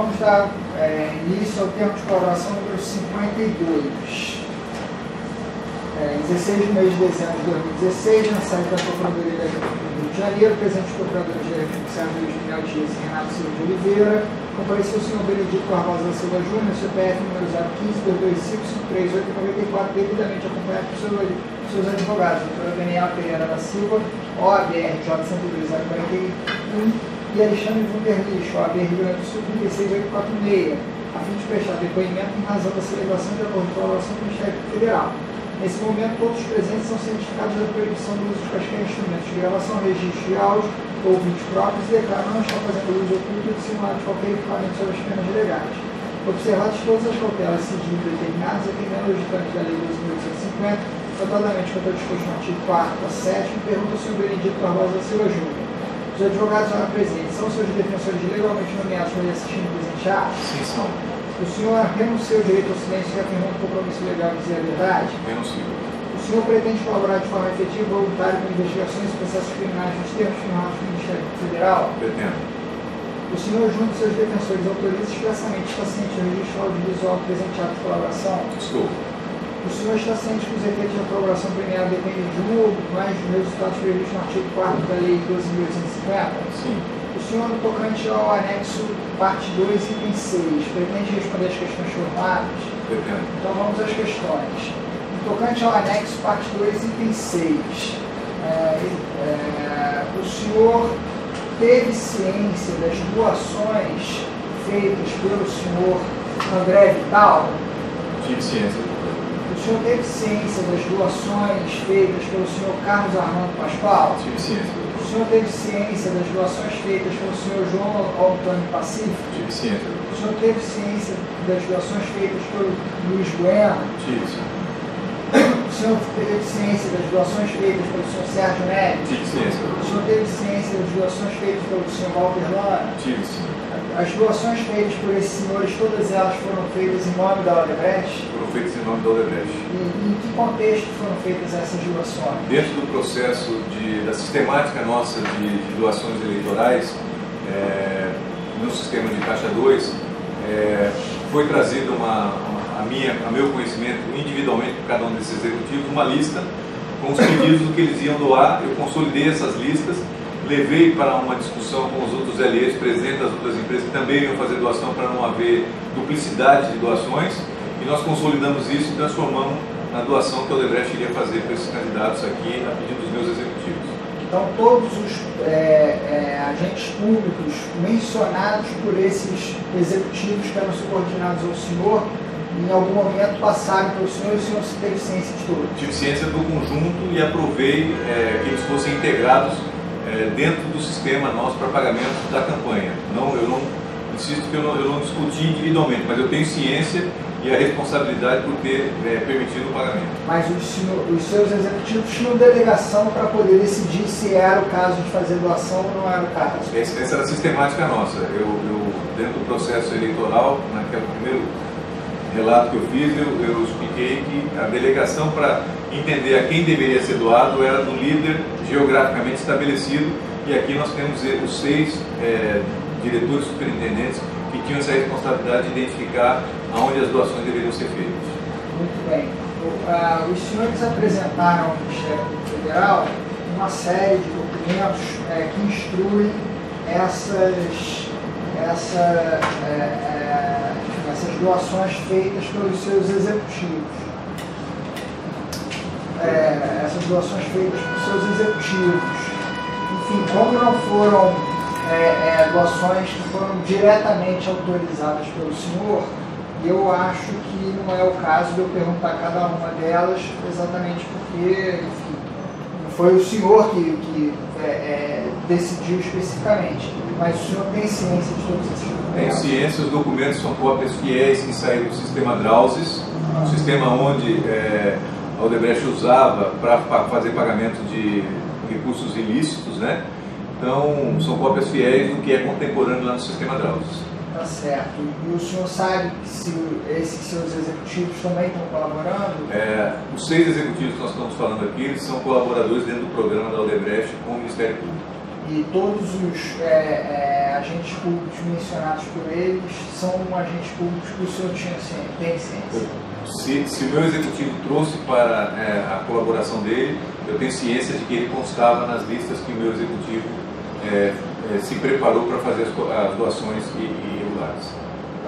vamos dar início ao termo de colaboração número 52. 16 de mês de dezembro de 2016, na sede da Procuradoria da República do Rio de Janeiro, presente Procurador-Geral de Justiça Luiz Miguel Dias e Renato Silva de Oliveira, compareceu o senhor Benedito Barbosa da Silva Júnior, CPF número 015-225-3894, devidamente acompanhado por seus advogados, doutora Daniela Pereira da Silva, OABRJ 102.041, e Alexandre Vanderlich, OAB Rio Grande do Sul 36846, a fim de prestar depoimento em razão da celebração de acordo com a colaboração do Ministério Federal. Nesse momento, todos os presentes são cientificados da proibição do uso de quaisquer instrumentos de gravação, registro de áudio ou vídeos próprios e declaram não estar fazendo uso oculto ou dissimulado de qualquer equipamento sob as penas legais. Observadas todas as cautelas sigilo determinadas, atendendo aos ditames da Lei 12.850, notadamente quanto ao disposto no artigo 4º a 7º, pergunta ao senhor Benedito Barbosa da Silva Júnior. Os advogados lá presentes são seus defensores legalmente nomeados para assistir no presente ato? Sim, são. O senhor renunciou o direito ao silêncio e afirmou o compromisso legal de dizer a verdade? Renuncio. O senhor pretende colaborar de forma efetiva e voluntária com investigações e processos criminais nos termos firmados pelo Ministério Federal? Pretendo. O senhor, junto aos seus defensores, autoriza expressamente está ciente do registro audiovisual do presente ato de colaboração? Estou. O senhor está ciente que os efeitos da colaboração premiada dependem de um ou mais dos resultados previstos no artigo 4º da Lei 12.850? Sim. O senhor, no tocante ao anexo parte 2, item 6, pretende responder as questões formadas? Pretendo. Então vamos às questões. No tocante ao anexo parte 2, item 6, o senhor teve ciência das doações feitas pelo senhor André Vital? Tive ciência. O senhor teve ciência das doações feitas pelo senhor Carlos Armando Pascoal? Tive ciência. O senhor teve ciência das doações feitas pelo senhor João Antônio Pacífico? Tive ciência. O senhor teve ciência das doações feitas pelo Luiz Bueno? Tive, sim. O senhor teve ciência das doações feitas pelo senhor Sérgio Neves? Tive ciência. O senhor teve ciência das doações feitas pelo senhor Walter Lana? Tive, sim. As doações feitas por esses senhores, todas elas foram feitas em nome da Odebrecht? Foram feitos em nome da Odebrecht. E em que contexto foram feitas essas doações? Dentro do processo da sistemática nossa de doações eleitorais, no sistema de Caixa 2, foi trazido a meu conhecimento, individualmente por cada um desses executivos, uma lista com os pedidos do que eles iam doar. Eu consolidei essas listas, levei para uma discussão com os outros LEs, presidentes das outras empresas que também iam fazer doação para não haver duplicidade de doações, e nós consolidamos isso e transformamos na doação que a Odebrecht iria fazer para esses candidatos aqui, a pedido dos meus executivos. Então, todos os agentes públicos mencionados por esses executivos que eram subordinados ao senhor, em algum momento passaram pelo senhor e o senhor teve ciência de tudo? Tive ciência do conjunto e aprovei que eles fossem integrados dentro do sistema nosso para pagamento da campanha. Eu não insisto que eu não discuti individualmente, mas eu tenho ciência e a responsabilidade por ter permitido o pagamento. Mas os seus executivos tinham delegação para poder decidir se era o caso de fazer doação ou não era o caso? Essa era a sistemática nossa. Eu dentro do processo eleitoral, naquele primeiro relato que eu fiz, eu expliquei que a delegação para entender a quem deveria ser doado era do líder geograficamente estabelecido, e aqui nós temos os 6 diretores superintendentes que tinham essa responsabilidade de identificar aonde as doações deveriam ser feitas. Muito bem. Os senhores apresentaram ao Ministério Federal uma série de documentos que instruem essas doações feitas pelos seus executivos. Essas doações feitas pelos seus executivos. Enfim, como não foram doações que foram diretamente autorizadas pelo senhor, eu acho que não é o caso de eu perguntar cada uma delas, exatamente porque, enfim, não foi o senhor que decidiu especificamente, mas o senhor tem ciência de todos esses documentos? Tenho ciência, os documentos são cópias fiéis que saíram do sistema Drausis, um sistema onde a Odebrecht usava para fazer pagamento de recursos ilícitos, né? Então, são cópias fiéis do que é contemporâneo lá no sistema Drausis. Tá certo. E o senhor sabe se esses seus executivos também estão colaborando? Os 6 executivos que nós estamos falando aqui, eles são colaboradores dentro do programa da Odebrecht com o Ministério Público. E todos os agentes públicos mencionados por eles são agentes públicos que o senhor tem ciência? Se o meu executivo trouxe para a colaboração dele, eu tenho ciência de que ele constava nas listas que o meu executivo se preparou para fazer as doações irregulares.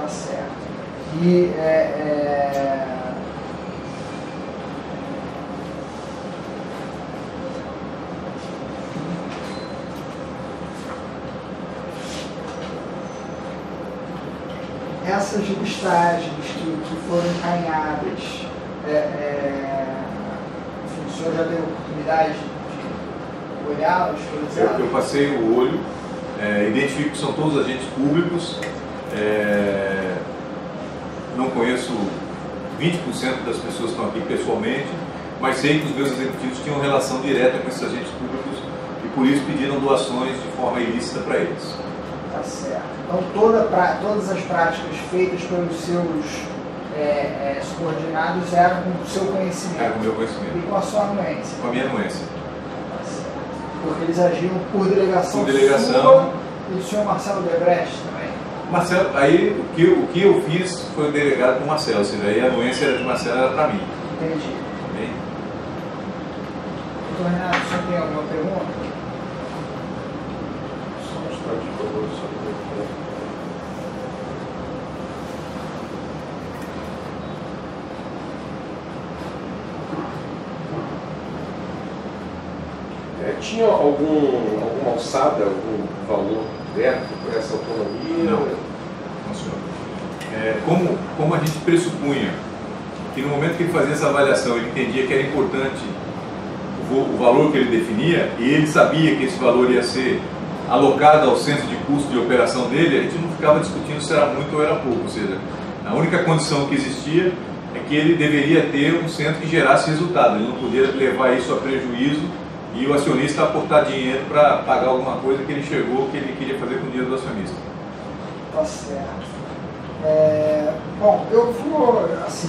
Tá certo. E essas listagens que foram encaminhadas, o senhor já teve a oportunidade de olhá-las, por exemplo? Eu passei o olho, identifico que são todos agentes públicos, não conheço 20% das pessoas que estão aqui pessoalmente, mas sei que os meus executivos tinham relação direta com esses agentes públicos e por isso pediram doações de forma ilícita para eles. Tá certo. Então todas as práticas feitas pelos seus subordinados eram com o seu conhecimento? Era com o meu conhecimento. E com a sua anuência? Com a minha anuência. Tá certo. Porque eles agiam por delegação, sua e do senhor Marcelo Debrecht também? Marcelo, aí o que eu fiz foi delegado para o Marcelo, ou seja, aí a anuência era de Marcelo, era para mim. Entendi. Bem? Doutor Renato, o senhor tem alguma pergunta? Tinha alguma alçada, algum valor coberto por essa autonomia? Não, senhor. Como a gente pressupunha que no momento que ele fazia essa avaliação ele entendia que era importante o valor que ele definia e ele sabia que esse valor ia ser alocado ao centro de custo de operação dele, a gente não ficava discutindo se era muito ou era pouco, ou seja, a única condição que existia é que ele deveria ter um centro que gerasse resultado, ele não podia levar isso a prejuízo e o acionista aportar dinheiro para pagar alguma coisa que ele enxergou que ele queria fazer com o dinheiro do acionista. Tá certo. Bom, eu vou, assim,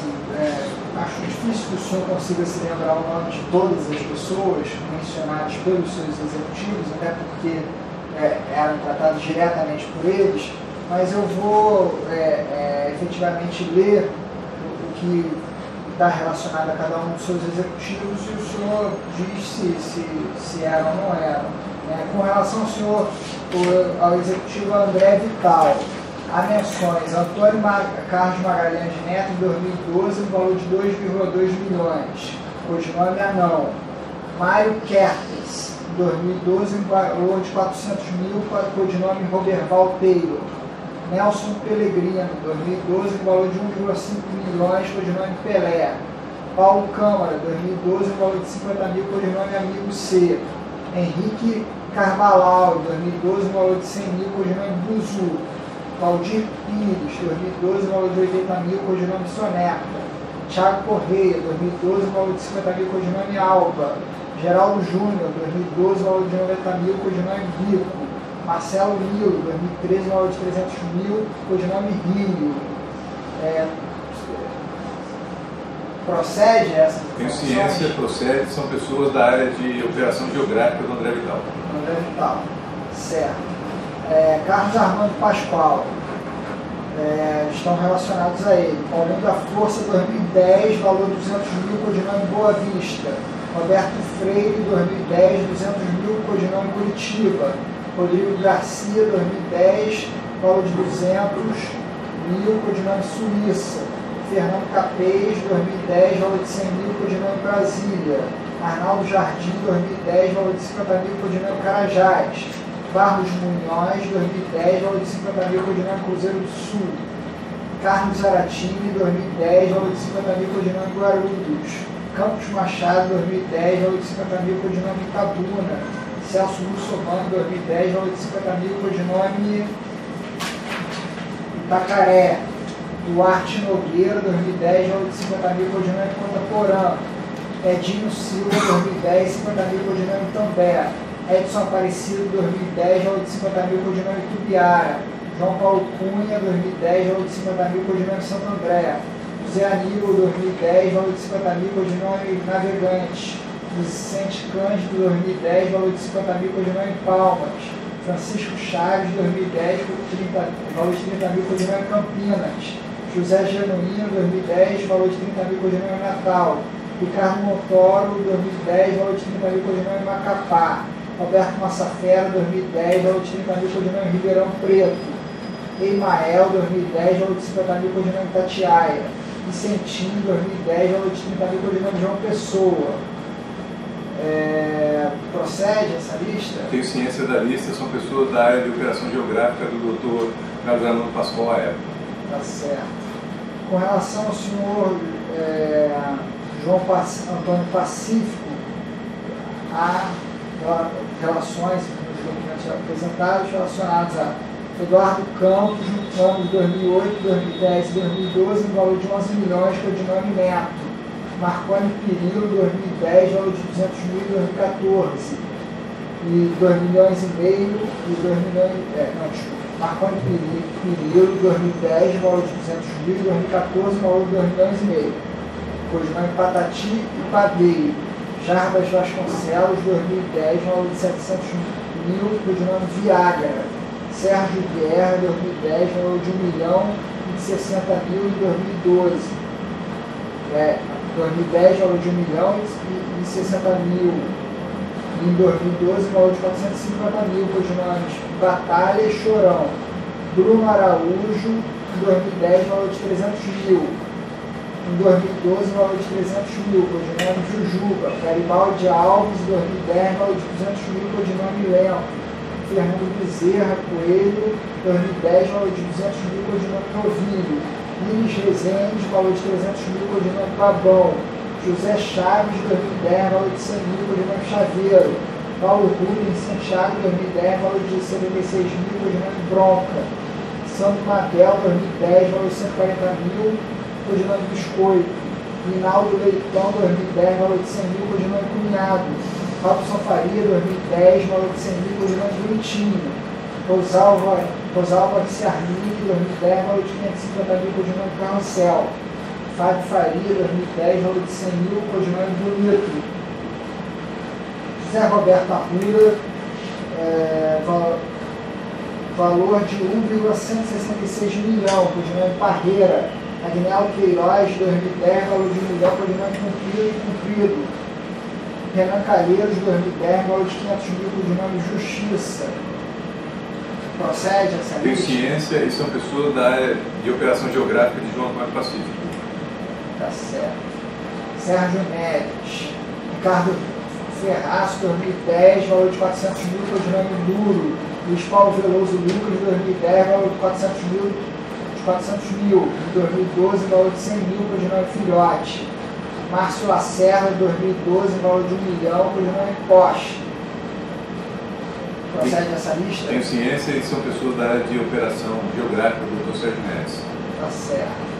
acho difícil que o senhor consiga se lembrar o nome de todas as pessoas mencionadas pelos seus executivos, até porque eram tratados diretamente por eles, mas eu vou efetivamente ler o que está relacionado a cada um dos seus executivos e o senhor diz se eram ou não eram. Com relação ao senhor, ao executivo André Vital, há menções Antônio Carlos Magalhães Neto, em 2012, no valor de 2,2 milhões, codinome Anão. Mário Kertes, em 2012, no valor de 400 mil, codinome Roberval Taylor. Nelson Pellegrino, 2012, no valor de 1,5 milhões, codinome Pelé. Paulo Câmara, 2012, no valor de 50 mil, codinome Amigo C. Henrique Carvalhal, 2012, no valor de 100 mil, codinome Buzu. Valdir Pires, 2012, no valor de 80 mil, codinome Soneca. Thiago Correia, 2012, no valor de 50 mil, codinome Alba. Geraldo Júnior, 2012, no valor de 90 mil, codinome Bico. Marcelo Nilo, 2013, no valor de 300 mil, codinome Rio. Procede essa? Tenho ciência, procede, são pessoas da área de operação geográfica do André Vital. André Vital, certo. Carlos Armando Pascoal, estão relacionados a ele. Paulinho da Força, 2010, valor de 200 mil, codinome Boa Vista. Roberto Freire, 2010, 200 mil, codinome Curitiba. Rodrigo Garcia, 2010, valor de 200 mil, codinome Suíça. Fernando Capês, 2010, valor de 100 mil, codinome Brasília. Arnaldo Jardim, 2010, valor de 50 mil, codinome Carajás. Barros Munhoz, 2010, valor de 50 mil, codinome Cruzeiro do Sul. Carlos Zaratini, 2010, valor de 50 mil, codinome Guarulhos. Campos Machado, 2010, valor de 50 mil, codinome Itabuna. Celso Russomano, 2010, valor de 50 mil, codinome Itacaré. Duarte Nogueira, 2010, valor de 50 mil, codinome Contemporâneo. Edinho Silva, 2010, 50 mil, codinome També. Edson Aparecido, 2010, valor de 50 mil, codinome Tubiara. João Paulo Cunha, 2010, valor de 50 mil, codinome Santo André. José Aníbal, 2010, valor de 50 mil, codinome Navegante. Vicente Cândido, 2010, valor de 50 mil, codinome em Palmas. Francisco Chaves, 2010, valor de 30 mil, codinome em Campinas. José Genuíno, 2010, valor de 30 mil, codinome em Natal. Ricardo Montoro, 2010, valor de 30 mil, codinome em Macapá. Roberto Massafera, 2010, valor de 30 mil, codinome em Ribeirão Preto. Eimael, 2010, valor de 50 mil, codinome em Itatiaia. Vicentinho, 2010, valor de 30 mil, codinome em João Pessoa. Procede essa lista? Tenho ciência da lista, são pessoas da área de operação geográfica do Dr. Carlos Armando Pascoal à época. Tá certo. Com relação ao senhor João Antônio Pacífico, há relações nos documentos apresentados relacionados a Eduardo Campos, no ano de 2008, 2010 e 2012, no valor de 11 milhões, codinome Neto. Marconi Perillo, 2010, valor de 200 mil em 2014. E 2 milhões e meio e 2 milhões... Marconi Perillo, 2010, valor de 200 mil e 2014, valor de 2 milhões e meio. Codinome Patati e Padeiro. Jarbas Vasconcelos, 2010, valor de 700 mil, codinome Viagra. Sérgio Guerra, 2010, valor de 1 milhão e 60 mil em 2012. 2010, valor de 1 milhão e 60 mil. Em 2012, valor de 450 mil, codinomes Batalha e Chorão. Bruno Araújo, em 2010, valor de 300 mil. Em 2012, valor de 300 mil, codinome Jujuba. Garibaldi Alves, em 2010, valor de 200 mil, codinome Lento. Fernando Bezerra Coelho, 2010, valor de 200 mil, codinome Novilho. Luiz Rezende, valor de 300 mil, codinome Babão. José Chaves, 2010, valor de 100 mil, codinome Chaveiro. Paulo Rubens Santiago, 2010, valor de 76 mil, codinome Bronca. Sandro Matel, 2010, valor de 140 mil, codinome Biscoito. Rinaldo Leitão, 2010, valor de 100 mil, codinome Cunhado. Robson Faria, 2010, valor de 100 mil, codinome Bonitinho. Rosalva Ciarnic, 2010, valor de 550 mil, codinome Carrossel. Fábio Faria, 2010, valor de 100 mil, codinome Bonito. José Roberto Arruda, valor de 1,166 milhão, codinome Parreira. Agnello Queiroz, 2010, valor de 1 milhão, codinome Cumprido. Renan Calheiros, 2010, valor de 500 mil, codinome Justiça. Procede essa lista? Tenho ciência e são pessoas da área de operação geográfica de João Antônio Pacífico. Tá certo. Sérgio Neves. Ricardo Ferraz, 2010, valor de 400 mil, codinome Duro. Luiz Paulo Veloso Lucas, 2010, valor de 400 mil. Em 2012, valor de 100 mil, codinome Filhote. Márcio Lacerda, 2012, valor de 1 milhão, codinome Poste. Procede essa lista? Tenho ciência e são pessoas da área de operação geográfica do Dr. Sérgio Neves. Tá certo.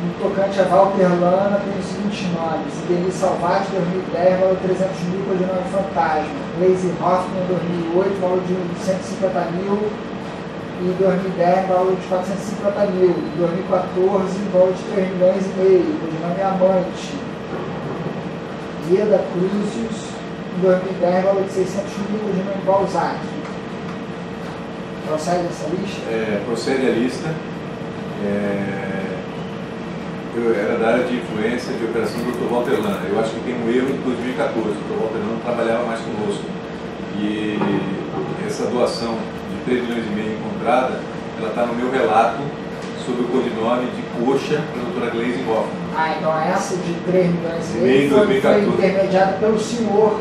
No tocante a Walter Lana, tem os seguintes nomes: Denise Salvati, 2010, valor de 300 mil, codinome Fantasma. Lazy Hoffman, 2008, valor de 150 mil. E em 2010, valor de 450 mil. Em 2014, valor de 3 milhões e meio, codinome Amante. Ieda Cruzius, em 2010, valor de 600 mil, codinome Balzac. Procede essa lista? Procede a lista. Eu era da área de influência de operação do Dr. Walter Lana. Eu acho que tem um erro de 2014. O Dr. Walter Lana não trabalhava mais conosco. E essa doação de 3 milhões e meio encontrada, ela está no meu relato sob o codinome de Coxa da doutora Glaze Hoffman. Então essa de 3 milhões e meio foi intermediada pelo senhor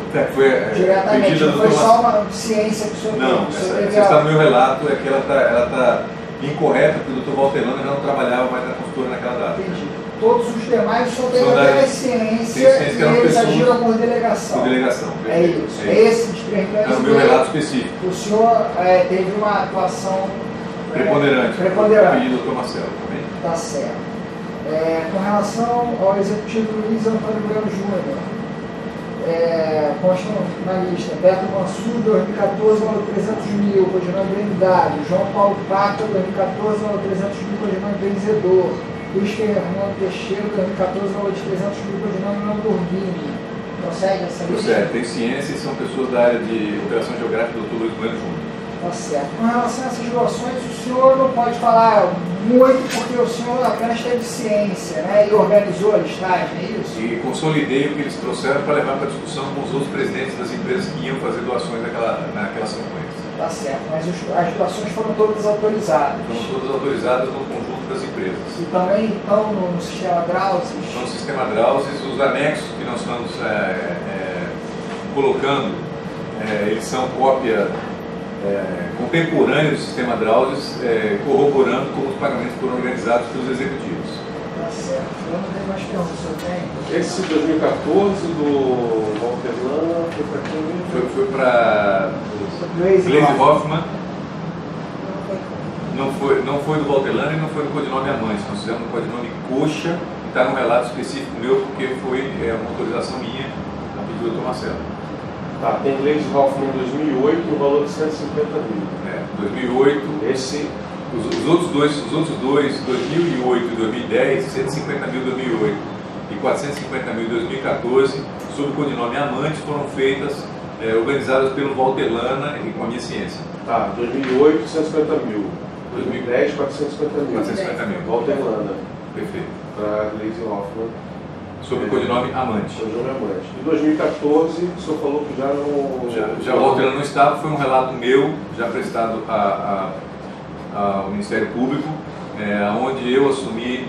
diretamente, não foi só uma ciência que o senhor não, essa está no meu relato, é que ela está incorreta, porque o Dr. Walter Lana já não trabalhava mais na consultora naquela data. Entendi. Todos os demais só têm apenas ciência e eles agiram por delegação. Por delegação. É isso. Esse de 3 milhões no meu relato específico. O senhor teve uma atuação preponderante. Preponderante. Do Dr. Marcelo também. Tá certo. Com relação ao executivo Luiz Antônio Bueno Júnior, constam na lista: Beto Mansur, 2014, valor 300 mil, codinome Blindado. João Paulo Paca, 2014, valor 300 mil, codinome Benzedor. Luiz Fernando Teixeira, 2014, valor de 300 mil por dinâmico Lamborghini. Procede essa lista? Procede. Tem ciência e são pessoas da área de operação geográfica do Dr. Luiz Bueno Júnior. Tá certo. Com relação a essas doações, o senhor não pode falar muito porque o senhor apenas teve ciência, né? E organizou a listagem, é isso? E consolidei o que eles trouxeram para levar para discussão com os outros presidentes das empresas que iam fazer doações naquelas campanhas. Tá certo, mas as doações foram todas autorizadas. Foram todas autorizadas no conjunto das empresas. E também estão no sistema Drausis? No sistema Drausis, os anexos que nós estamos colocando, eles são cópia contemporânea do sistema Drausis, corroborando como os pagamentos foram organizados pelos executivos. Tá certo. Eu não tenho mais perguntas, o senhor tem? Esse 2014 do Walter Lana foi para quem mesmo? Foi para Gleisi Hoffmann. Não foi do Walter Lana e não foi do codinome Amante. Nós fizemos um codinome Coxa, e está num relato específico meu, porque foi uma autorização minha a pedido do Dr. Marcelo. Tá, tem Gleisi Hoffmann em 2008, no valor de 150 mil. 2008. Esse... Os outros dois, 2008 e 2010, 150 mil em 2008 e 450 mil em 2014, sob o codinome Amante, foram feitas, organizadas pelo Walter Lana e com a minha ciência. Tá, 2008, 150 mil. 2010, 450 mil. 450 mil. Walter Lana. Perfeito. Para Gleisi Hoffmann. Sob o codinome Amante. Codinome Amante. Em 2014, o senhor falou que já não... Já o Walter Lana não estava, foi um relato meu, já prestado ao Ministério Público, onde eu assumi,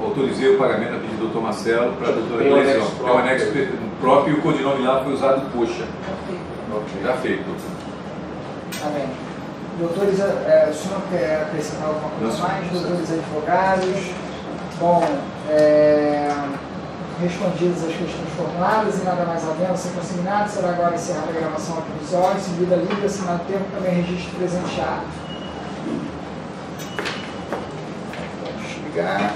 autorizei o pagamento a pedido do Dr. Marcelo para a doutora Gleisi. É um anexo próprio e o codinome lá foi usado Coxa. Já feito, doutor. Amém. Doutores, o senhor quer acrescentar alguma coisa mais? Doutores advogados, bom, respondidas as questões formuladas e nada mais havendo, sem consignado, será agora encerrada a gravação audiovisual, em seguida livre, assinado o termo, também registro presenteado. Vamos ligar.